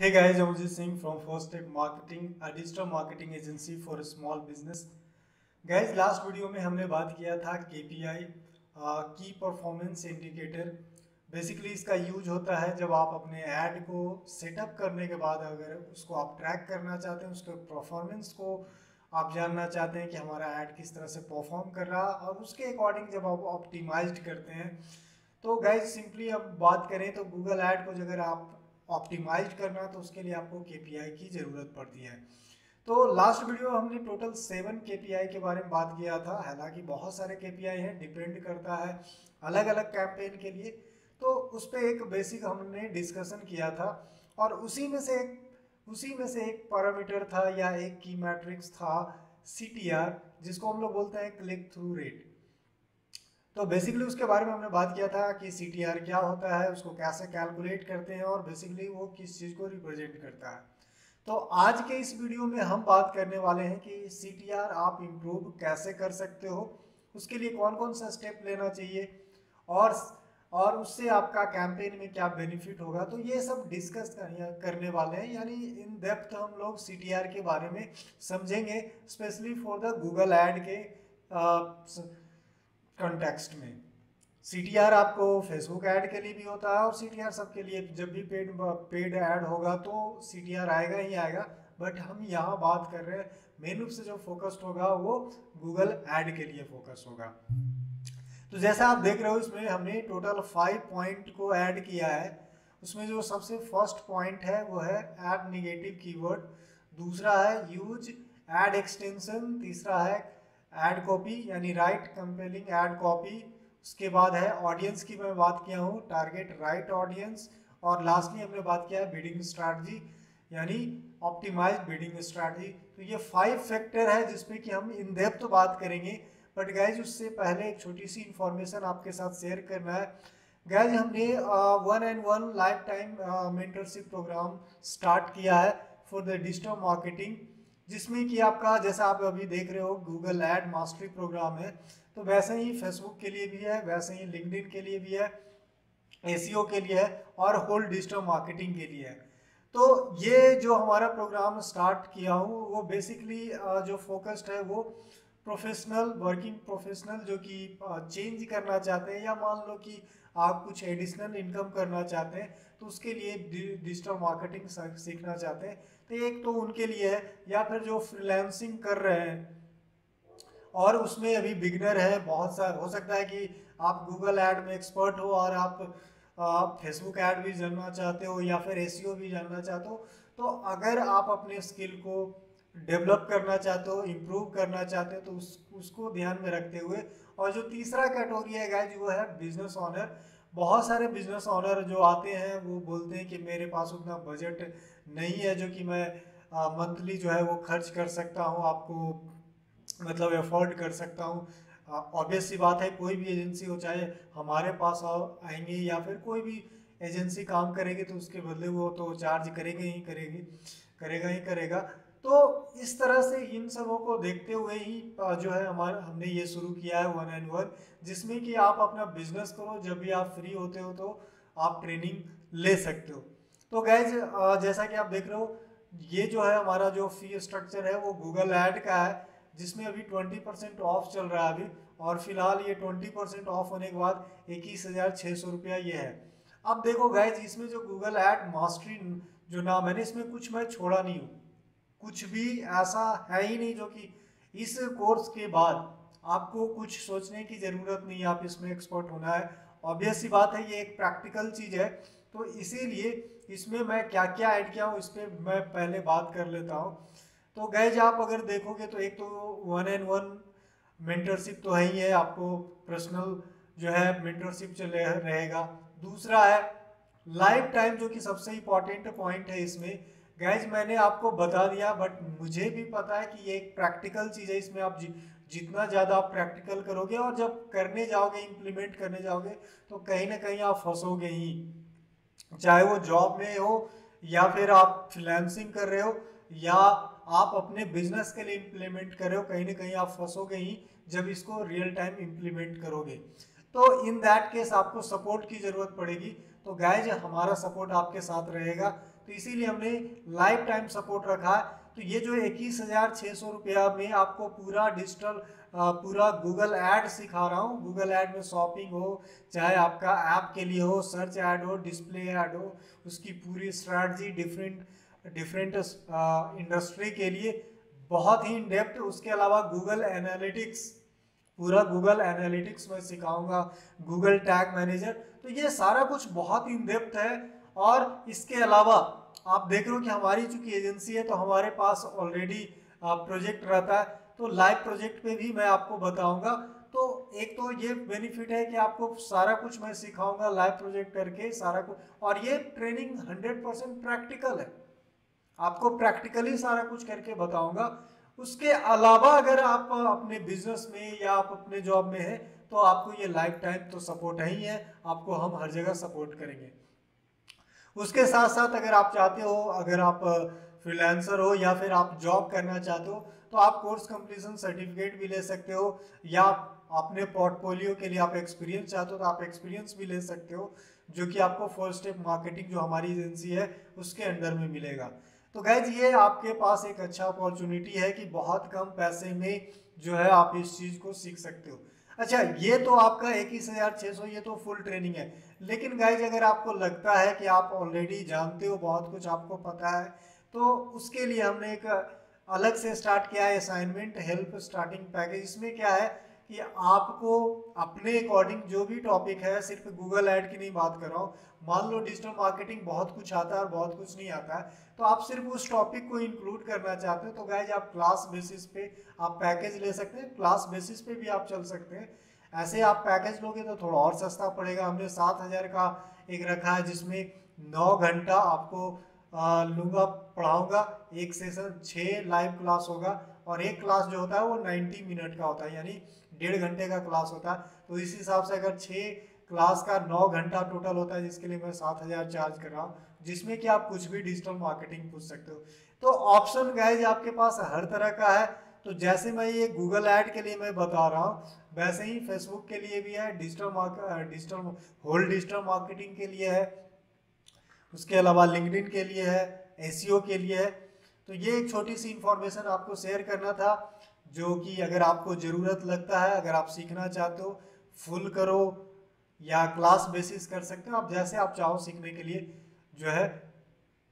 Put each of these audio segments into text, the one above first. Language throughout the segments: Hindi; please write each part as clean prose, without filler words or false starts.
Hey guys, Amajit Singh from First Step Marketing, a digital marketing agency for small business. Guys last video में हमने बात किया था KPI की परफॉर्मेंस इंडिकेटर। बेसिकली इसका यूज होता है जब आप अपने ऐड को सेटअप करने के बाद अगर उसको आप ट्रैक करना चाहते हैं, उसके परफॉर्मेंस को आप जानना चाहते हैं कि हमारा ऐड किस तरह से परफॉर्म कर रहा है और उसके अकॉर्डिंग जब आप ऑप्टिमाइज्ड करते हैं तो गाइज सिंपली अब बात करें तो गूगल ऐड को अगर आप ऑप्टिमाइज करना है तो उसके लिए आपको KPI की ज़रूरत पड़ती है। तो लास्ट वीडियो हमने टोटल 7 KPI के बारे में बात किया था। हालांकि बहुत सारे KPI हैं, डिपेंड करता है अलग अलग कैंपेन के लिए। तो उस पर एक बेसिक हमने डिस्कशन किया था और उसी में से एक पैरामीटर था या एक की मैट्रिक्स था CTR, जिसको हम लोग बोलते हैं क्लिक थ्रू रेट। तो बेसिकली उसके बारे में हमने बात किया था कि CTR क्या होता है, उसको कैसे कैलकुलेट करते हैं और बेसिकली वो किस चीज़ को रिप्रेजेंट करता है। तो आज के इस वीडियो में हम बात करने वाले हैं कि CTR आप इम्प्रूव कैसे कर सकते हो, उसके लिए कौन कौन सा स्टेप लेना चाहिए और उससे आपका कैंपेन में क्या बेनिफिट होगा। तो ये सब डिस्कस करने वाले हैं, यानी इन डेप्थ हम लोग CTR के बारे में समझेंगे, specially for the Google add के कंटेक्स्ट में। CTR आपको फेसबुक ऐड के लिए भी होता है और CTR सबके लिए, जब भी पेड ऐड होगा तो CTR आएगा ही आएगा। बट हम यहाँ बात कर रहे हैं मेन रूप से जो फोकस्ड होगा वो गूगल ऐड के लिए फोकस होगा। तो जैसा आप देख रहे हो इसमें हमने टोटल 5 पॉइंट को ऐड किया है। उसमें जो सबसे फर्स्ट पॉइंट है वो है ऐड निगेटिव कीवर्ड, दूसरा है यूज ऐड एक्सटेंशन, तीसरा है ऐड कॉपी यानी राइट कंपेलिंग ऐड कॉपी, उसके बाद है ऑडियंस की मैं बात किया हूँ, टारगेट राइट ऑडियंस, और लास्टली हमने बात किया है बिडिंग स्ट्रैटेजी यानी ऑप्टिमाइज बिडिंग स्ट्रैटेजी। तो ये 5 फैक्टर है जिसपे कि हम इन डेप्थ बात करेंगे। बट गाइज उससे पहले एक छोटी सी इंफॉर्मेशन आपके साथ शेयर करना है। गाइज हमने 1-on-1 lifetime mentorship programme start किया है फॉर द डिजिटल मार्केटिंग, जिसमें कि आपका जैसा आप अभी देख रहे हो गूगल ऐड मास्टरी प्रोग्राम है, तो वैसे ही फेसबुक के लिए भी है, वैसे ही लिंक्डइन के लिए भी है, SEO के लिए है और होल डिजिटल मार्केटिंग के लिए है। तो ये जो हमारा प्रोग्राम स्टार्ट किया हूँ वो बेसिकली जो फोकस्ड है वो प्रोफेशनल वर्किंग प्रोफेशनल जो कि चेंज करना चाहते हैं या मान लो कि आप कुछ एडिशनल इनकम करना चाहते हैं तो उसके लिए डिजिटल मार्केटिंग सीखना चाहते हैं, तो एक तो उनके लिए है, या फिर जो फ्रीलांसिंग कर रहे हैं और उसमें अभी बिगनर है, बहुत सा हो सकता है कि आप गूगल ऐड में एक्सपर्ट हो और आप फेसबुक ऐड भी जानना चाहते हो या फिर SEO भी जानना चाहते हो। तो अगर आप अपने स्किल को डेवलप करना चाहते हो, इम्प्रूव करना चाहते हो, तो उसको ध्यान में रखते हुए। और जो तीसरा कैटेगरी है गाइज वो है बिजनेस ऑनर। बहुत सारे बिजनेस ऑनर जो आते हैं वो बोलते हैं कि मेरे पास उतना बजट नहीं है जो कि मैं मंथली जो है वो खर्च कर सकता हूँ, आपको मतलब अफोर्ड कर सकता हूँ। ऑब्वियस सी बात है, कोई भी एजेंसी हो, चाहे हमारे पास आएंगे या फिर कोई भी एजेंसी काम करेगी तो उसके बदले वो तो चार्ज करेगा ही करेगा। तो इस तरह से इन सबों को देखते हुए ही जो है हमने ये शुरू किया है 1-on-1, जिसमें कि आप अपना बिजनेस करो, जब भी आप फ्री होते हो तो आप ट्रेनिंग ले सकते हो। तो गैज जैसा कि आप देख रहे हो ये जो है हमारा जो फी स्ट्रक्चर है वो गूगल ऐड का है, जिसमें अभी 20% ऑफ चल रहा है अभी, और फिलहाल ये 20% ऑफ होने के बाद 21,600 रुपया ये है। अब देखो गाइज इसमें जो गूगल ऐड मास्टरी जो नाम है ना, इसमें कुछ मैं छोड़ा नहीं हूँ, कुछ भी ऐसा है ही नहीं जो कि इस कोर्स के बाद आपको कुछ सोचने की ज़रूरत नहीं है, आप इसमें एक्सपर्ट होना है। ऑब्वियस सी बात है ये एक प्रैक्टिकल चीज़ है, तो इसीलिए इसमें मैं क्या क्या ऐड किया हूँ इस पर मैं पहले बात कर लेता हूँ। तो गैज आप अगर देखोगे तो एक तो 1-on-1 मेंटरशिप तो है ही है, आपको पर्सनल जो है मेंटरशिप चले रहेगा। दूसरा है लाइफ टाइम, जो कि सबसे इम्पॉर्टेंट पॉइंट है इसमें। गैज मैंने आपको बता दिया बट मुझे भी पता है कि ये एक प्रैक्टिकल चीज़ है, इसमें आप जितना ज़्यादा आप प्रैक्टिकल करोगे और जब करने जाओगे इम्प्लीमेंट करने जाओगे तो कहीं ना कहीं आप फंसोगे ही, चाहे वो जॉब में हो या फिर आप फ्रीलांसिंग कर रहे हो या आप अपने बिजनेस के लिए इम्प्लीमेंट कर रहे हो, कहीं ना कहीं आप फंसोगे ही जब इसको रियल टाइम इम्प्लीमेंट करोगे। तो इन दैट केस आपको सपोर्ट की ज़रूरत पड़ेगी। तो गाइज हमारा सपोर्ट आपके साथ रहेगा, तो इसीलिए हमने लाइफ टाइम सपोर्ट रखा है। तो ये जो 21,600 रुपया में आपको पूरा डिजिटल पूरा गूगल ऐड सिखा रहा हूँ। गूगल ऐड में शॉपिंग हो, चाहे आपका ऐप के लिए हो, सर्च ऐड हो, डिस्प्ले ऐड हो, उसकी पूरी स्ट्रैटेजी डिफरेंट डिफरेंट इंडस्ट्री के लिए बहुत ही इन डेप्थ। उसके अलावा गूगल एनालिटिक्स, पूरा गूगल एनालिटिक्स में सिखाऊंगा, गूगल टैग मैनेजर। तो ये सारा कुछ बहुत इन डेप्थ है। और इसके अलावा आप देख रहे हो कि हमारी चूंकि एजेंसी है तो हमारे पास ऑलरेडी प्रोजेक्ट रहता है, तो लाइव प्रोजेक्ट पे भी मैं आपको बताऊंगा। तो एक तो ये बेनिफिट है कि आपको सारा कुछ मैं सिखाऊंगा लाइव प्रोजेक्ट करके सारा कुछ, और ये ट्रेनिंग 100% प्रैक्टिकल है, आपको प्रैक्टिकली सारा कुछ करके बताऊंगा। उसके अलावा अगर आप अपने बिजनेस में या आप अपने जॉब में है तो आपको ये लाइफ टाइम तो सपोर्ट ही है, आपको हम हर जगह सपोर्ट करेंगे। उसके साथ साथ अगर आप चाहते हो, अगर आप फ्रीलांसर हो या फिर आप जॉब करना चाहते हो, तो आप कोर्स कंप्लीशन सर्टिफिकेट भी ले सकते हो, या अपने पोर्टफोलियो के लिए आप एक्सपीरियंस चाहते हो तो आप एक्सपीरियंस भी ले सकते हो, जो कि आपको फर्स्ट स्टेप मार्केटिंग जो हमारी एजेंसी है उसके अंडर में मिलेगा। तो गाइज ये आपके पास एक अच्छा अपॉर्चुनिटी है कि बहुत कम पैसे में जो है आप इस चीज को सीख सकते हो। अच्छा, ये तो आपका 21,600 ये तो फुल ट्रेनिंग है। लेकिन गाइज अगर आपको लगता है कि आप ऑलरेडी जानते हो, बहुत कुछ आपको पता है, तो उसके लिए हमने एक अलग से स्टार्ट किया है असाइनमेंट हेल्प स्टार्टिंग पैकेज। इसमें क्या है कि आपको अपने अकॉर्डिंग जो भी टॉपिक है, सिर्फ गूगल ऐड की नहीं बात कर रहा हूँ, मान लो डिजिटल मार्केटिंग बहुत कुछ आता है और बहुत कुछ नहीं आता है, तो आप सिर्फ उस टॉपिक को इंक्लूड करना चाहते हो तो गाइज आप क्लास बेसिस पे आप पैकेज ले सकते हैं, क्लास बेसिस पे भी आप चल सकते हैं। ऐसे आप पैकेज लोगे तो थोड़ा और सस्ता पड़ेगा। हमने 7,000 का एक रखा है जिसमें 9 घंटा आपको लूंगा, पढ़ाऊंगा, एक सेशन 6 लाइव क्लास होगा, और एक क्लास जो होता है वो 90 मिनट का होता है, यानी 1.5 घंटे का क्लास होता है। तो इस हिसाब से अगर 6 क्लास का 9 घंटा टोटल होता है, जिसके लिए मैं 7,000 चार्ज कर रहा हूँ, जिसमें कि आप कुछ भी डिजिटल मार्केटिंग पूछ सकते हो। तो ऑप्शन गाइज आपके पास हर तरह का है। तो जैसे मैं ये गूगल ऐड के लिए मैं बता रहा हूँ, वैसे ही फेसबुक के लिए भी है, डिजिटल होल डिजिटल मार्केटिंग के लिए है, उसके अलावा लिंक्डइन के लिए है, एसईओ के लिए है। तो ये एक छोटी सी इंफॉर्मेशन आपको शेयर करना था, जो कि अगर आपको ज़रूरत लगता है, अगर आप सीखना चाहते हो, फुल करो या क्लास बेसिस कर सकते हो, आप जैसे आप चाहो सीखने के लिए जो है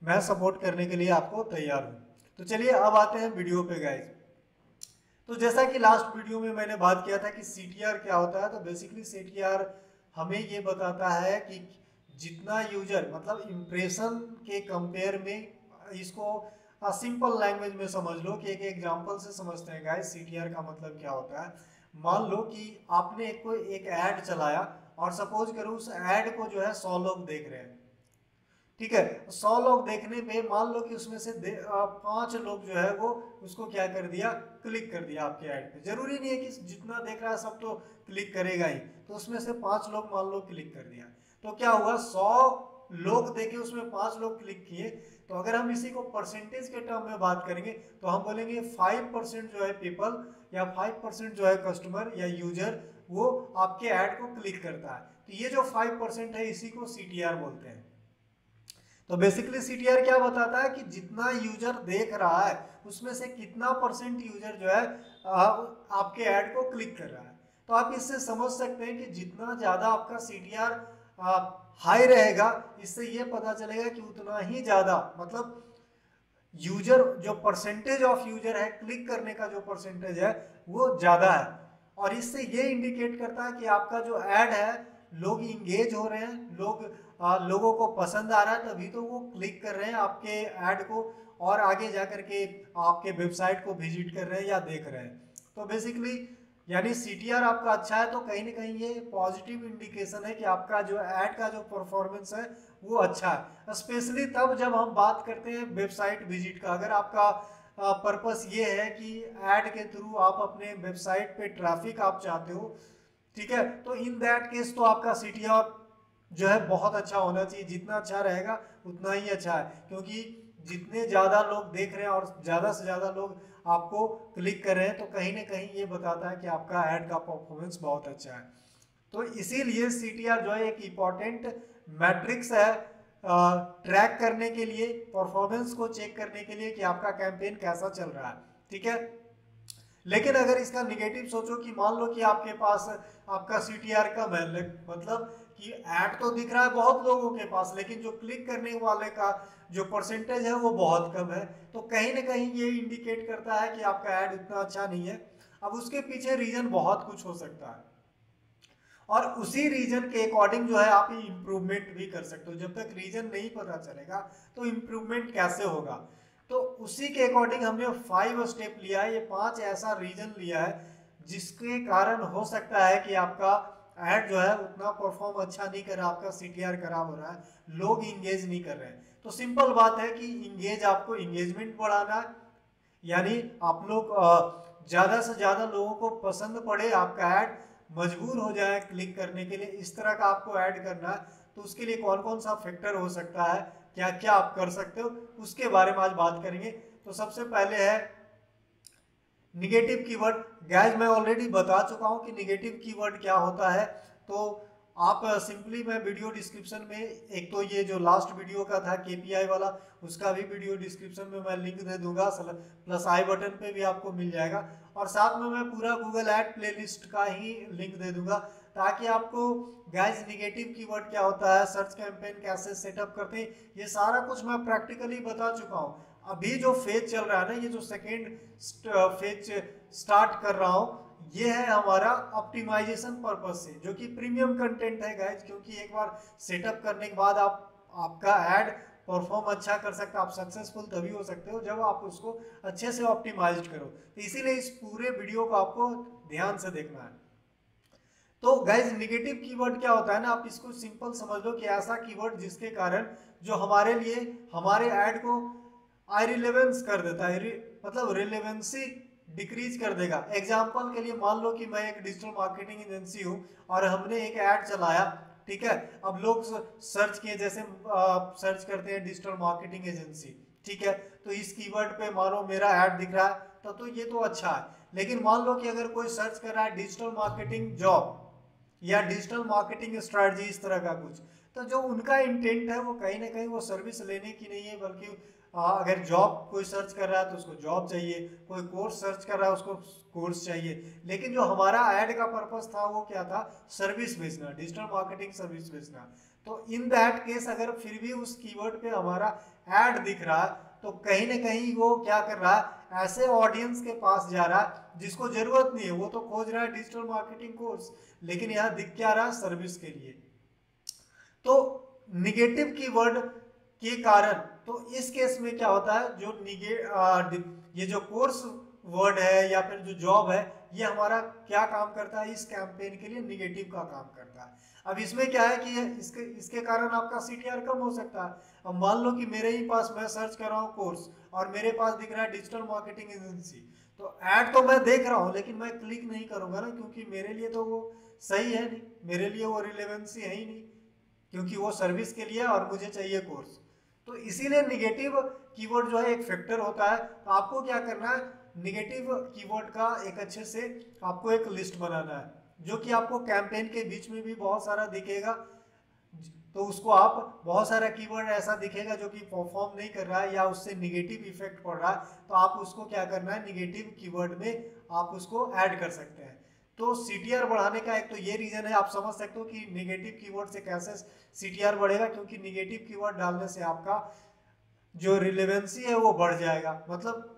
मैं सपोर्ट करने के लिए आपको तैयार हूँ। तो चलिए अब आते हैं वीडियो पे गाइज। तो जैसा कि लास्ट वीडियो में मैंने बात किया था कि सीटीआर क्या होता है, तो बेसिकली सीटीआर हमें ये बताता है कि जितना यूजर, मतलब इम्प्रेशन के कंपेयर में, इसको सिंपल लैंग्वेज में समझ लो कि एक एग्जांपल से समझते हैं गाइस सीटीआर का मतलब क्या होता है। मान लो कि आपने कोई एक ऐड चलाया और सपोज करो उस ऐड को जो है 100 लोग देख रहे हैं, ठीक है। 100 लोग देखने पे मान लो कि उसमें से 5 लोग जो है वो उसको क्या कर दिया, क्लिक कर दिया आपके ऐड पे। जरूरी नहीं है कि जितना देख रहा है सब तो क्लिक करेगा ही, तो उसमें से 5 लोग मान लो क्लिक कर दिया, तो क्या हुआ, 100 लोग देखे उसमें 5 लोग क्लिक किए। तो अगर हम इसी को परसेंटेज के टर्म में बात करेंगे तो हम बोलेंगे 5% जो है पीपल या 5% जो है कस्टमर या यूजर वो आपके ऐड को क्लिक करता है। तो ये जो 5% है इसी को सीटीआर बोलते हैं। तो बेसिकली सीटीआर क्या बताता है कि जितना यूजर देख रहा है उसमें से कितना परसेंट यूजर जो है आपके ऐड को क्लिक कर रहा है। तो आप इससे समझ सकते हैं कि जितना ज्यादा आपका सीटीआर हाई रहेगा, इससे ये पता चलेगा कि उतना ही ज्यादा, मतलब यूजर जो परसेंटेज ऑफ यूजर है, क्लिक करने का जो परसेंटेज है वो ज्यादा है। और इससे ये इंडिकेट करता है कि आपका जो ऐड है लोग इंगेज हो रहे हैं, लोगों को पसंद आ रहा है, तभी तो वो क्लिक कर रहे हैं आपके ऐड को और आगे जा करके आपके वेबसाइट को विजिट कर रहे हैं या देख रहे हैं। तो बेसिकली यानी सीटीआर आपका अच्छा है तो कहीं ना कहीं ये पॉजिटिव इंडिकेशन है कि आपका जो ऐड का जो परफॉर्मेंस है वो अच्छा है। स्पेशली तब जब हम बात करते हैं वेबसाइट विजिट का, अगर आपका पर्पस ये है कि ऐड के थ्रू आप अपने वेबसाइट पे ट्रैफिक आप चाहते हो, ठीक है, तो इन दैट केस तो आपका सीटीआर जो है बहुत अच्छा होना चाहिए। जितना अच्छा रहेगा उतना ही अच्छा है, क्योंकि जितने ज़्यादा लोग देख रहे हैं और ज़्यादा से ज़्यादा लोग आपको क्लिक कर रहे हैं तो कहीं ना कहीं ये बताता है कि आपका ऐड का परफॉर्मेंस बहुत अच्छा है। तो इसीलिए सीटीआर जो है एक इम्पॉर्टेंट मैट्रिक्स है ट्रैक करने के लिए, परफॉर्मेंस को चेक करने के लिए कि आपका कैंपेन कैसा चल रहा है, ठीक है। लेकिन अगर इसका निगेटिव सोचो कि मान लो कि आपके पास आपका CTR कम है, मतलब कि ऐड तो दिख रहा है बहुत लोगों के पास, लेकिन जो क्लिक करने वाले का जो परसेंटेज है वो बहुत कम है, तो कहीं ना कहीं ये इंडिकेट करता है कि आपका ऐड उतना अच्छा नहीं है। अब उसके पीछे रीजन बहुत कुछ हो सकता है, और उसी रीजन के अकॉर्डिंग जो है आप इम्प्रूवमेंट भी कर सकते हो। जब तक रीजन नहीं पता चलेगा तो इम्प्रूवमेंट कैसे होगा, तो उसी के अकॉर्डिंग हमने 5 स्टेप लिया है, ये 5 ऐसा रीजन लिया है जिसके कारण हो सकता है कि आपका ऐड जो है उतना परफॉर्म अच्छा नहीं कर रहा, आपका CTR खराब हो रहा है, लोग इंगेज नहीं कर रहे हैं। तो सिंपल बात है कि आपको इंगेजमेंट बढ़ाना है, यानी आप लोग ज़्यादा से ज़्यादा लोगों को पसंद पड़े, आपका ऐड मजबूर हो जाए क्लिक करने के लिए, इस तरह का आपको ऐड करना है। तो उसके लिए कौन कौन सा फैक्टर हो सकता है, क्या क्या आप कर सकते हो, उसके बारे में आज बात करेंगे। तो सबसे पहले है निगेटिव कीवर्ड। गाइस मैं ऑलरेडी बता चुका हूं कि निगेटिव कीवर्ड क्या होता है, तो आप सिंपली मैं वीडियो डिस्क्रिप्शन में, एक तो ये जो लास्ट वीडियो का था KPI वाला, उसका भी वीडियो डिस्क्रिप्शन में मैं लिंक दे दूंगा, प्लस आई बटन पे भी आपको मिल जाएगा, और साथ में मैं पूरा गूगल ऐड प्लेलिस्ट का ही लिंक दे दूंगा, ताकि आपको गाइस निगेटिव कीवर्ड क्या होता है, सर्च कैंपेन कैसे सेटअप करते हैं, ये सारा कुछ मैं प्रैक्टिकली बता चुका हूँ। अभी जो फेज चल रहा है ना, ये जो सेकेंड फेज स्टार्ट कर रहा हूँ, ये है हमारा ऑप्टिमाइजेशन पर्पस से, जो कि प्रीमियम कंटेंट है गाइज, क्योंकि एक बार सेटअप करने के बाद आपका ऐड परफॉर्म अच्छा कर सकता है। आप सक्सेसफुल तभी हो सकते हो जब आप उसको अच्छे से ऑप्टिमाइज करो, तो इसीलिए इस पूरे वीडियो को आपको ध्यान से देखना है। तो गाइज निगेटिव कीवर्ड क्या होता है ना, आप इसको सिंपल समझ लो कि ऐसा कीवर्ड जिसके कारण जो हमारे लिए हमारे ऐड को आइरिलेवेंस कर देता है, मतलब रिलेवेंसी डिक्रीज कर देगा। एग्जाम्पल के लिए मान लो कि मैं एक डिजिटल मार्केटिंग एजेंसी हूँ और हमने एक ऐड चलाया, ठीक है। अब लोग सर्च किए, जैसे सर्च करते हैं डिजिटल मार्केटिंग एजेंसी, ठीक है, तो इस कीवर्ड पे मानो मेरा ऐड दिख रहा है, तो ये तो अच्छा है। लेकिन मान लो कि अगर कोई सर्च कर रहा है डिजिटल मार्केटिंग जॉब या डिजिटल मार्केटिंग स्ट्रेटजी, इस तरह का कुछ, तो जो उनका इंटेंट है वो कहीं ना कहीं वो सर्विस लेने की नहीं है, बल्कि अगर जॉब कोई सर्च कर रहा है तो उसको जॉब चाहिए, कोई कोर्स सर्च कर रहा है उसको कोर्स चाहिए। लेकिन जो हमारा ऐड का पर्पस था वो क्या था, सर्विस बेचना, डिजिटल मार्केटिंग सर्विस बेचना। तो इन दैट केस अगर फिर भी उस कीवर्ड पे हमारा ऐड दिख रहा है, तो कहीं ना कहीं वो क्या कर रहा है, ऐसे ऑडियंस के पास जा रहा है जिसको जरूरत नहीं है, वो तो खोज रहा है डिजिटल मार्केटिंग कोर्स, लेकिन यहाँ दिख क्या रहा है, सर्विस के लिए। तो निगेटिव कीवर्ड के कारण, तो इस केस में क्या होता है, जो ये जो कोर्स वर्ड है या फिर जो जॉब है, ये हमारा क्या काम करता है, इस कैंपेन के लिए निगेटिव का काम करता है। अब इसमें क्या है कि इसके कारण आपका CTR कम हो सकता है। अब मान लो कि मेरे ही पास मैं सर्च कर रहा हूँ कोर्स और मेरे पास दिख रहा है डिजिटल मार्केटिंग एजेंसी, तो ऐड तो मैं देख रहा हूँ लेकिन मैं क्लिक नहीं करूंगा ना, क्योंकि मेरे लिए तो वो सही है नहीं, मेरे लिए वो रिलेवेंसी है ही नहीं, क्योंकि वो सर्विस के लिए और मुझे चाहिए कोर्स। तो इसीलिए निगेटिव कीवर्ड जो है एक फैक्टर होता है। तो आपको क्या करना है, निगेटिव कीवर्ड का एक अच्छे से आपको एक लिस्ट बनाना है, जो कि आपको कैंपेन के बीच में भी बहुत सारा दिखेगा। तो उसको आप, बहुत सारा कीवर्ड ऐसा दिखेगा जो कि परफॉर्म नहीं कर रहा है या उससे निगेटिव इफेक्ट पड़ रहा है, तो आप उसको क्या करना है, निगेटिव कीवर्ड में आप उसको ऐड कर सकते हैं। तो CTR बढ़ाने का एक तो ये रीजन है, आप समझ सकते हो कि निगेटिव कीवर्ड से कैसे CTR बढ़ेगा, क्योंकि निगेटिव कीवर्ड डालने से आपका जो रिलेवेंसी है वो बढ़ जाएगा। मतलब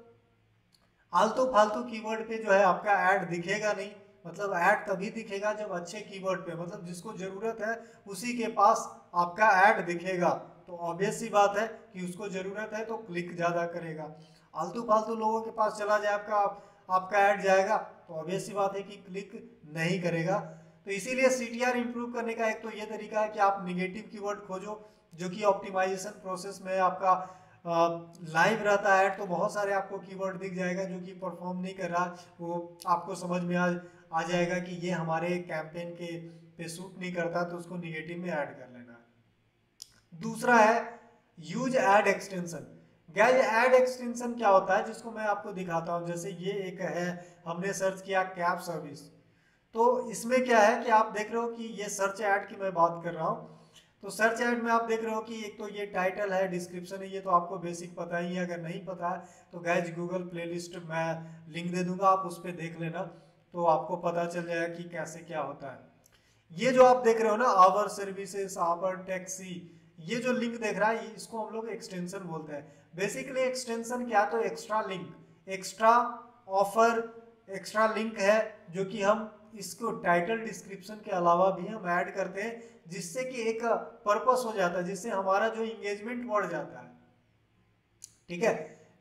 आलतू फालतू कीवर्ड पे जो है आपका ऐड दिखेगा नहीं, मतलब ऐड तभी दिखेगा जब अच्छे कीवर्ड पे, मतलब जिसको जरूरत है उसी के पास आपका ऐड दिखेगा। तो ऑब्वियस सी बात है कि उसको जरूरत है तो क्लिक ज्यादा करेगा। आलतू फालतू लोगों के पास चला जाए आपका ऐड जाएगा, तो ऑब्वियस सी बात है कि क्लिक नहीं करेगा। तो इसीलिए CTR इंप्रूव करने का एक तो ये तरीका है कि आप निगेटिव कीवर्ड खोजो, जो कि ऑप्टिमाइजेशन प्रोसेस में आपका लाइव रहता है, तो बहुत सारे आपको कीवर्ड दिख जाएगा जो कि परफॉर्म नहीं कर रहा, वो आपको समझ में आ जाएगा कि ये हमारे कैंपेन के पे सूट नहीं करता, तो उसको निगेटिव में ऐड कर लेना। दूसरा है use add extension. Guys add extension क्या होता है, जिसको मैं आपको दिखाता हूँ। जैसे ये एक है, हमने सर्च किया कैब सर्विस, तो इसमें क्या है कि आप देख रहे हो कि ये सर्च ऐड की मैं बात कर रहा हूँ, तो सर्च ऐड में आप देख रहे हो कि एक तो ये टाइटल है, डिस्क्रिप्शन है, ये तो आपको बेसिक पता ही है। अगर नहीं पता है तो गाइज गूगल प्लेलिस्ट मैं लिंक दे दूंगा, आप उस पर देख लेना, तो आपको पता चल जाएगा कि कैसे क्या होता है। ये जो आप देख रहे हो ना, आवर सर्विसेज, आवर टैक्सी, ये जो लिंक देख रहा है इसको हम लोग एक्सटेंशन बोलते हैं। बेसिकली एक्सटेंशन क्या, तो extra link, extra offer, extra link है जो कि हम इसको टाइटल डिस्क्रिप्शन के अलावा भी हम ऐड करते हैं, जिससे कि एक पर्पस हो जाता है, जिससे हमारा जो इंगेजमेंट बढ़ जाता है। ठीक है,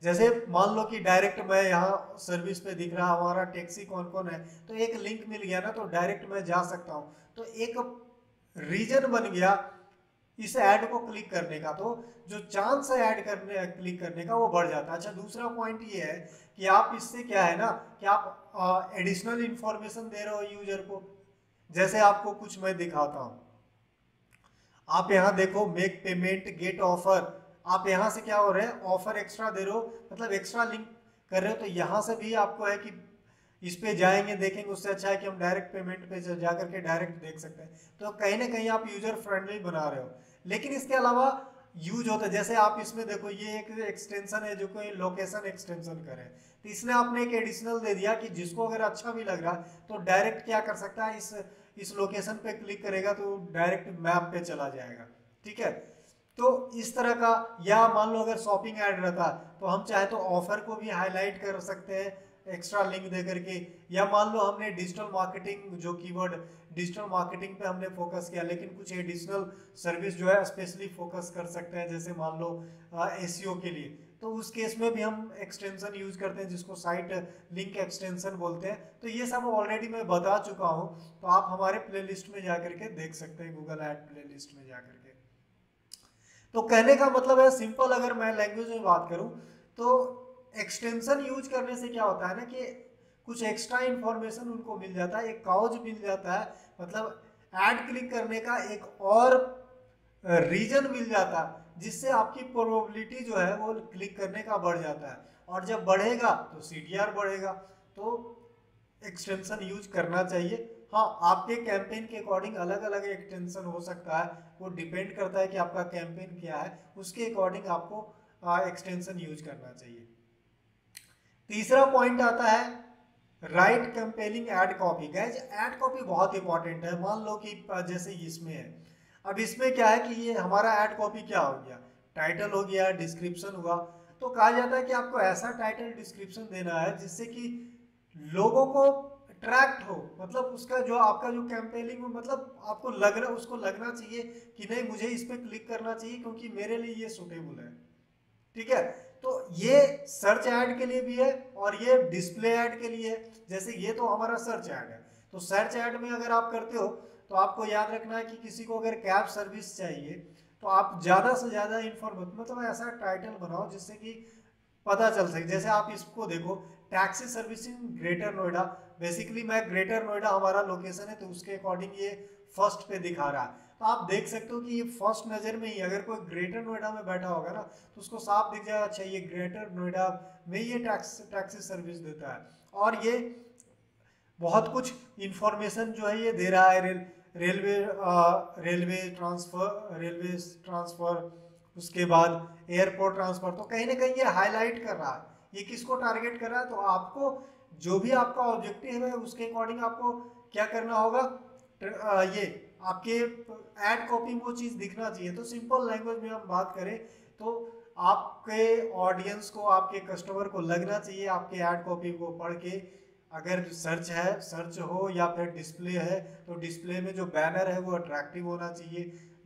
जैसे मान लो कि डायरेक्ट मैं यहाँ सर्विस पे दिख रहा हमारा टैक्सी कौन कौन है, तो एक लिंक मिल गया ना, तो डायरेक्ट मैं जा सकता हूँ, तो एक रीजन बन गया इस ऐड को क्लिक करने का, तो जो चांस है ऐड करने क्लिक करने का वो बढ़ जाता है। अच्छा, दूसरा पॉइंट ये है कि आप इससे क्या है ना कि आप एडिशनल इंफॉर्मेशन दे रहे हो यूजर को। जैसे आपको कुछ मैं दिखाता हूँ, आप यहाँ देखो, मेक पेमेंट, गेट ऑफर, आप यहाँ से क्या हो रहे हैं, ऑफर एक्स्ट्रा दे रहे हो, मतलब एक्स्ट्रा लिंक कर रहे हो, तो यहाँ से भी आपको है कि इस पे जाएंगे देखेंगे, उससे अच्छा है कि हम डायरेक्ट पेमेंट पे जा करके डायरेक्ट देख सकते हैं। तो कहीं ना कहीं आप यूजर फ्रेंडली बना रहे हो। लेकिन इसके अलावा यूज होता है, जैसे आप इसमें देखो, ये एक एक्सटेंशन है जो कोई लोकेशन एक्सटेंशन करे, तो इसने आपने एक एडिशनल दे दिया कि जिसको अगर अच्छा भी लग रहा तो डायरेक्ट क्या कर सकता है, इस लोकेशन पे क्लिक करेगा तो डायरेक्ट मैप पे चला जाएगा। ठीक है, तो इस तरह का, या मान लो अगर शॉपिंग ऐड रहता तो हम चाहे तो ऑफर को भी हाईलाइट कर सकते हैं एक्स्ट्रा लिंक दे करके, या मान लो हमने डिजिटल मार्केटिंग, जो कीवर्ड डिजिटल मार्केटिंग पे हमने फोकस किया, लेकिन कुछ एडिशनल सर्विस जो है स्पेशली फोकस कर सकते हैं, जैसे मान लो एसईओ के लिए, तो उस केस में भी हम एक्सटेंशन यूज करते हैं जिसको साइट लिंक एक्सटेंशन बोलते हैं। तो ये सब ऑलरेडी मैं बता चुका हूँ, तो आप हमारे प्लेलिस्ट में जाकर के देख सकते हैं, गूगल ऐड प्लेलिस्ट में जाकर के। तो कहने का मतलब है सिंपल, अगर मैं लैंग्वेज में बात करूं तो एक्सटेंशन यूज करने से क्या होता है ना कि कुछ एक्स्ट्रा इंफॉर्मेशन उनको मिल जाता है, एक काउज मिल जाता है, मतलब ऐड क्लिक करने का एक और रीजन मिल जाता है, जिससे आपकी प्रोबेबिलिटी जो है वो क्लिक करने का बढ़ जाता है, और जब बढ़ेगा तो सीटीआर बढ़ेगा। तो एक्सटेंशन यूज करना चाहिए। हाँ, आपके कैंपेन के अकॉर्डिंग अलग अलग एक्सटेंशन हो सकता है, वो डिपेंड करता है कि आपका कैंपेन क्या है, उसके अकॉर्डिंग आपको एक्सटेंशन यूज करना चाहिए। तीसरा पॉइंट आता है right compelling ad copy. Guys, ad copy बहुत इंपॉर्टेंट है। मान लो कि जैसे इसमें है, अब इसमें क्या है कि ये हमारा एड कॉपी क्या हो गया, टाइटल हो गया, डिस्क्रिप्शन हुआ, तो कहा जाता है कि आपको ऐसा टाइटल डिस्क्रिप्शन देना है जिससे कि लोगों को अट्रैक्ट हो, मतलब उसका जो आपका जो कैंपेनिंग में, मतलब आपको लगना, उसको लगना चाहिए कि नहीं, मुझे इस पे क्लिक करना चाहिए क्योंकि मेरे लिए ये सूटेबल है। ठीक है, तो ये सर्च ऐड के लिए भी है और ये डिस्प्ले ऐड के लिए है। जैसे ये तो हमारा सर्च ऐड है, तो सर्च ऐड में अगर आप करते हो तो आपको याद रखना है कि किसी को अगर कैब सर्विस चाहिए तो आप ज्यादा से ज्यादा इन्फॉर्मेशन, मतलब ऐसा टाइटल बनाओ जिससे कि पता चल सके। जैसे आप इसको देखो, taxi servicing greater Noida, basically मैं ग्रेटर नोएडा हमारा लोकेशन है, तो उसके अकॉर्डिंग ये फर्स्ट पे दिखा रहा है। तो आप देख सकते हो कि ये फर्स्ट नजर में ही, अगर कोई ग्रेटर नोएडा में बैठा होगा ना तो उसको साफ दिख जाएगा, अच्छा ये ग्रेटर नोएडा में ये टैक्सी सर्विस देता है, और ये बहुत कुछ इंफॉर्मेशन जो है ये दे रहा है, रेलवे ट्रांसफर, उसके बाद एयरपोर्ट ट्रांसफर, तो कहीं ना कहीं ये हाईलाइट कर रहा है, ये किसको टारगेट कर रहा है। तो आपको जो भी आपका ऑब्जेक्टिव है उसके अकॉर्डिंग आपको क्या करना होगा, ये आपके एड कॉपी में वो चीज दिखना चाहिए। तो सिंपल लैंग्वेज में हम बात करें तो आपके ऑडियंस को, आपके कस्टमर को लगना चाहिए आपके ऐड कॉपी को पढ़ के, अगर सर्च है, सर्च हो या फिर डिस्प्ले है तो डिस्प्ले में जो बैनर है वो अट्रैक्टिव होना चाहिए,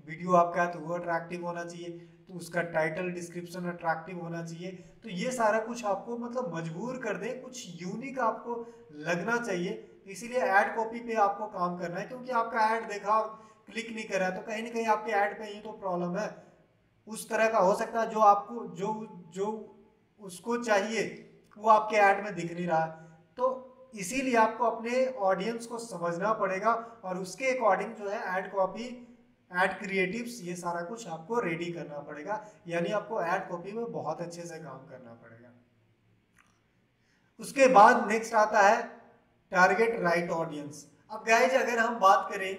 वीडियो आपका है तो वो अट्रैक्टिव होना चाहिए, तो उसका टाइटल डिस्क्रिप्शन अट्रैक्टिव होना चाहिए। तो ये सारा कुछ आपको मतलब मजबूर कर दे, कुछ यूनिक आपको लगना चाहिए। इसीलिए ऐड कॉपी पे आपको काम करना है, क्योंकि आपका ऐड देखा, क्लिक नहीं करा, तो कहीं ना कहीं आपके ऐड पे ही तो प्रॉब्लम है। उस तरह का हो सकता है जो आपको जो जो उसको चाहिए वो आपके ऐड में दिख नहीं रहा। तो इसीलिए आपको अपने ऑडियंस को समझना पड़ेगा और उसके अकॉर्डिंग जो है ऐड कॉपी, ऐड क्रिएटिव्स, ये सारा कुछ आपको रेडी करना पड़ेगा, यानी आपको ऐड कॉपी में बहुत अच्छे से काम करना पड़ेगा। उसके बाद नेक्स्ट आता है टारगेट राइट ऑडियंस। अब गाइज अगर हम बात करें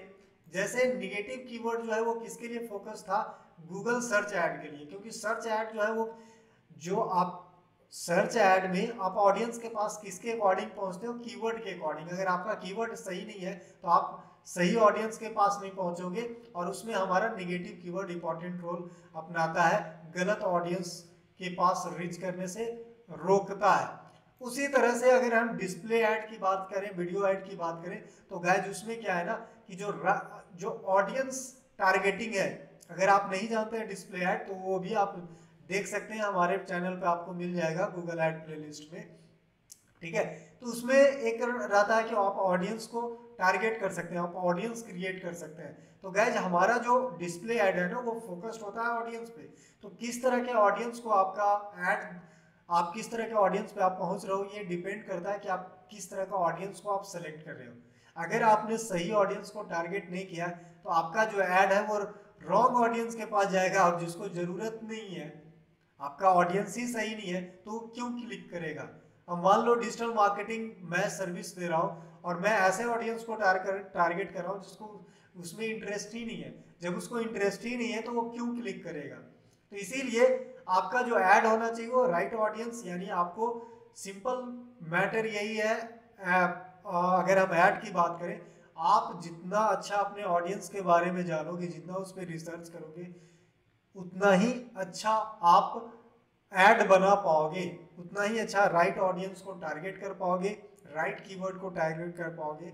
जैसे निगेटिव कीवर्ड जो है वो किसके लिए फोकस था, गूगल सर्च ऐड के लिए, क्योंकि सर्च ऐड जो है वो जो आप सर्च ऐड में आप ऑडियंस के पास किसके अकॉर्डिंग पहुंचते हो, कीवर्ड के अकॉर्डिंग। अगर आपका कीवर्ड सही नहीं है तो आप सही ऑडियंस के पास नहीं पहुंचोगे, और उसमें हमारा निगेटिव कीवर्ड इंपॉर्टेंट रोल अपनाता है, गलत ऑडियंस के पास रीच करने से रोकता है। उसी तरह से अगर हम डिस्प्ले ऐड की बात करें, वीडियो ऐड की बात करें, तो गाइस उसमें क्या है ना कि जो ऑडियंस टारगेटिंग है, अगर आप नहीं जानते हैं डिस्प्ले ऐड तो वो भी आप देख सकते हैं, हमारे चैनल पे आपको मिल जाएगा गूगल ऐड प्लेलिस्ट में, ठीक है। तो उसमें एक रहता है कि आप ऑडियंस को टारगेट कर सकते हैं, आप ऑडियंस क्रिएट कर सकते हैं। तो गाइज हमारा जो डिस्प्ले ऐड है ना वो फोकस्ड होता है ऑडियंस पे, तो किस तरह के ऑडियंस को आपका ऐड, आप किस तरह के ऑडियंस पे आप पहुंच रहे हो, ये डिपेंड करता है कि आप किस तरह का ऑडियंस को आप सेलेक्ट कर रहे हो। अगर आपने सही ऑडियंस को टारगेट नहीं किया तो आपका जो ऐड है वो रॉन्ग ऑडियंस के पास जाएगा, आप जिसको जरूरत नहीं है, आपका ऑडियंस ही सही नहीं है तो क्यों क्लिक करेगा। अब मान लो डिजिटल मार्केटिंग मैं सर्विस दे रहा हूँ और मैं ऐसे ऑडियंस को टारगेट कर रहा हूँ जिसको उसमें इंटरेस्ट ही नहीं है, जब उसको इंटरेस्ट ही नहीं है तो वो क्यों क्लिक करेगा। तो इसीलिए आपका जो ऐड होना चाहिए वो राइट ऑडियंस, यानी आपको सिंपल मैटर यही है, अगर हम ऐड की बात करें, आप जितना अच्छा अपने ऑडियंस के बारे में जानोगे, जितना उस पर रिसर्च करोगे, उतना ही अच्छा आप ऐड बना पाओगे, उतना ही अच्छा राइट ऑडियंस को टारगेट कर पाओगे, राइट कीवर्ड को टारगेट कर पाओगे,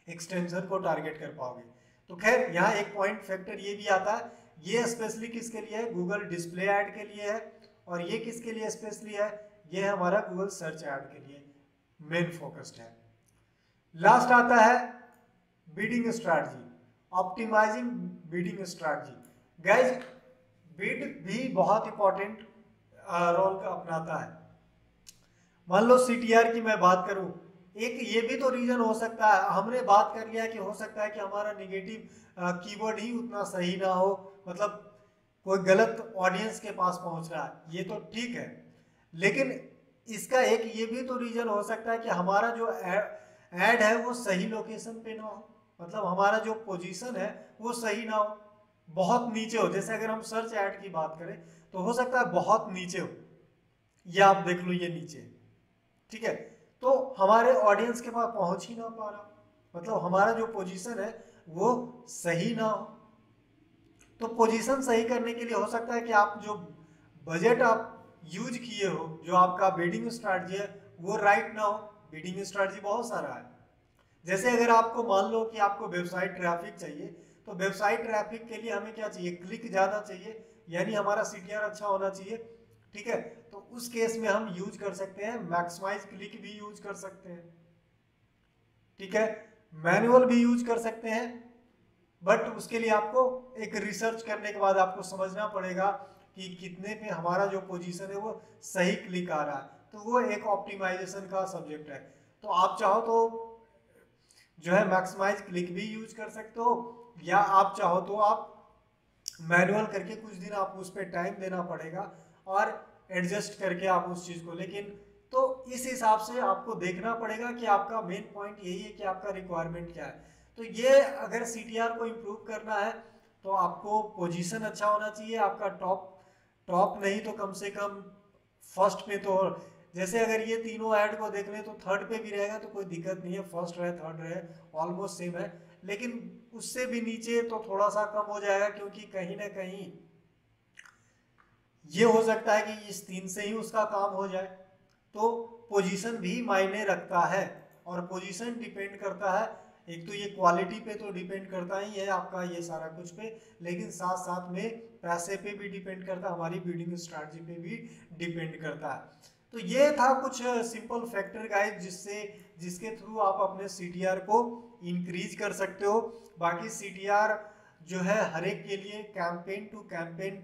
एक्सटेंशन को टारगेट कर पाओगे। तो खैर यहाँ एक पॉइंट फैक्टर ये भी आता है, ये स्पेशली किसके लिए है, गूगल डिस्प्ले ऐड के लिए है, और ये किसके लिए स्पेशली है, ये हमारा गूगल सर्च ऐड के लिए मेन फोकस्ड है। लास्ट आता है bidding strategy, optimising bidding strategy. Guys bid भी बहुत इंपॉर्टेंट रोल का अपनाता है। मान लो सीटीआर की मैं बात करूं, एक ये भी तो रीजन हो सकता है, हमने बात कर लिया कि हो सकता है कि हमारा निगेटिव कीवर्ड ही उतना सही ना हो, मतलब कोई गलत ऑडियंस के पास पहुंच रहा है, ये तो ठीक है, लेकिन इसका एक ये भी तो रीजन हो सकता है कि हमारा जो ऐड है वो सही लोकेशन पे ना हो, मतलब हमारा जो पोजीशन है वो सही ना हो, बहुत नीचे हो। जैसे अगर हम सर्च ऐड की बात करें तो हो सकता है बहुत नीचे हो, ये आप देख लो ये नीचे, ठीक है, तो हमारे ऑडियंस के पास पहुंच ही ना पा रहा, मतलब हमारा जो पोजीशन है वो सही ना हो। तो पोजीशन सही करने के लिए हो सकता है कि आप जो बजट आप यूज किए हो, जो आपका बिडिंग स्ट्रैटेजी है वो राइट ना हो। बिडिंग स्ट्रैटेजी बहुत सारा है, जैसे अगर आपको मान लो कि आपको वेबसाइट ट्रैफिक चाहिए, तो वेबसाइट ट्रैफिक के लिए हमें क्या चाहिए, क्लिक ज़्यादा चाहिए, यानी हमारा सीटीआर अच्छा होना चाहिए, ठीक है। तो उस केस में हम यूज कर सकते हैं मैक्सिमाइज क्लिक भी यूज कर सकते हैं, ठीक है, मैनुअल भी यूज कर सकते हैं, बट उसके लिए आपको एक रिसर्च करने के बाद आपको समझना पड़ेगा कि कितने पे हमारा जो पोजीशन है वो सही क्लिक आ रहा है, तो वो एक ऑप्टिमाइजेशन का सब्जेक्ट है। तो आप चाहो तो जो है मैक्सिमाइज क्लिक भी यूज कर सकते हो, या आप चाहो तो आप मैनुअल करके कुछ दिन आप उस पर टाइम देना पड़ेगा और एडजस्ट करके आप उस चीज़ को, लेकिन तो इस हिसाब से आपको देखना पड़ेगा कि आपका मेन पॉइंट यही है कि आपका रिक्वायरमेंट क्या है। तो ये अगर सीटीआर को इम्प्रूव करना है तो आपको पोजीशन अच्छा होना चाहिए, आपका टॉप नहीं तो कम से कम फर्स्ट पे तो, जैसे अगर ये तीनों ऐड को देख लें तो थर्ड पे भी रहेगा तो कोई दिक्कत नहीं है, फर्स्ट रहे थर्ड रहे ऑलमोस्ट सेम है, लेकिन उससे भी नीचे तो थोड़ा सा कम हो जाएगा, क्योंकि कहीं ना कहीं ये हो सकता है कि इस 3 से ही उसका काम हो जाए। तो पोजीशन भी मायने रखता है, और पोजीशन डिपेंड करता है, एक तो ये क्वालिटी पे तो डिपेंड करता ही है आपका ये सारा कुछ पे, लेकिन साथ साथ में पैसे पे भी डिपेंड करता है, हमारी बिडिंग स्ट्रैटेजी पे भी डिपेंड करता है। तो ये था कुछ सिंपल फैक्टर गाइड जिसके थ्रू आप अपने सीटीआर को इंक्रीज कर सकते हो। बाकी सीटीआर जो है हर एक के लिए कैंपेन टू कैंपेन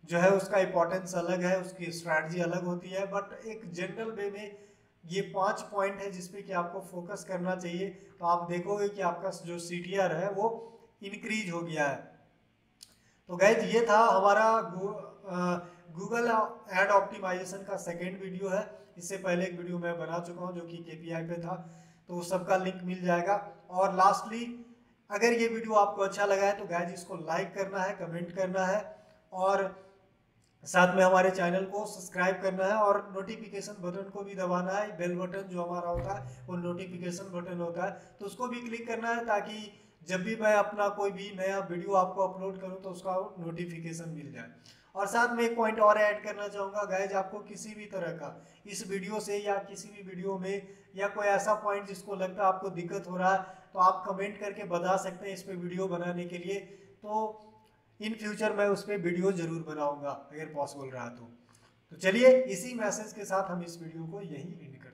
जो है उसका इंपॉर्टेंस अलग है, उसकी स्ट्रैटेजी अलग होती है, बट एक जनरल वे में ये 5 पॉइंट है जिसपे कि आपको फोकस करना चाहिए, तो आप देखोगे कि आपका जो सीटीआर है वो इंक्रीज हो गया है। तो गाइज ये था हमारा गूगल एड ऑप्टिमाइजेशन का सेकेंड वीडियो है, इससे पहले एक वीडियो मैं बना चुका हूँ जो कि केपीआई पे था, तो सबका लिंक मिल जाएगा। और लास्टली अगर ये वीडियो आपको अच्छा लगा है तो गाइज इसको लाइक करना है, कमेंट करना है और साथ में हमारे चैनल को सब्सक्राइब करना है और नोटिफिकेशन बटन को भी दबाना है। बेल बटन जो हमारा होता है वो नोटिफिकेशन बटन होता है, तो उसको भी क्लिक करना है ताकि जब भी मैं अपना कोई भी नया वीडियो आपको अपलोड करूं तो उसका नोटिफिकेशन मिल जाए। और साथ में एक पॉइंट और ऐड करना चाहूँगा गाइज, आपको किसी भी तरह का इस वीडियो से या किसी भी वीडियो में या कोई ऐसा पॉइंट जिसको लगता है आपको दिक्कत हो रहा है तो आप कमेंट करके बता सकते हैं इस पर वीडियो बनाने के लिए। तो इन फ्यूचर मैं उस पर वीडियो जरूर बनाऊंगा अगर पॉसिबल रहा तो चलिए इसी मैसेज के साथ हम इस वीडियो को यहीं एंड करते हैं।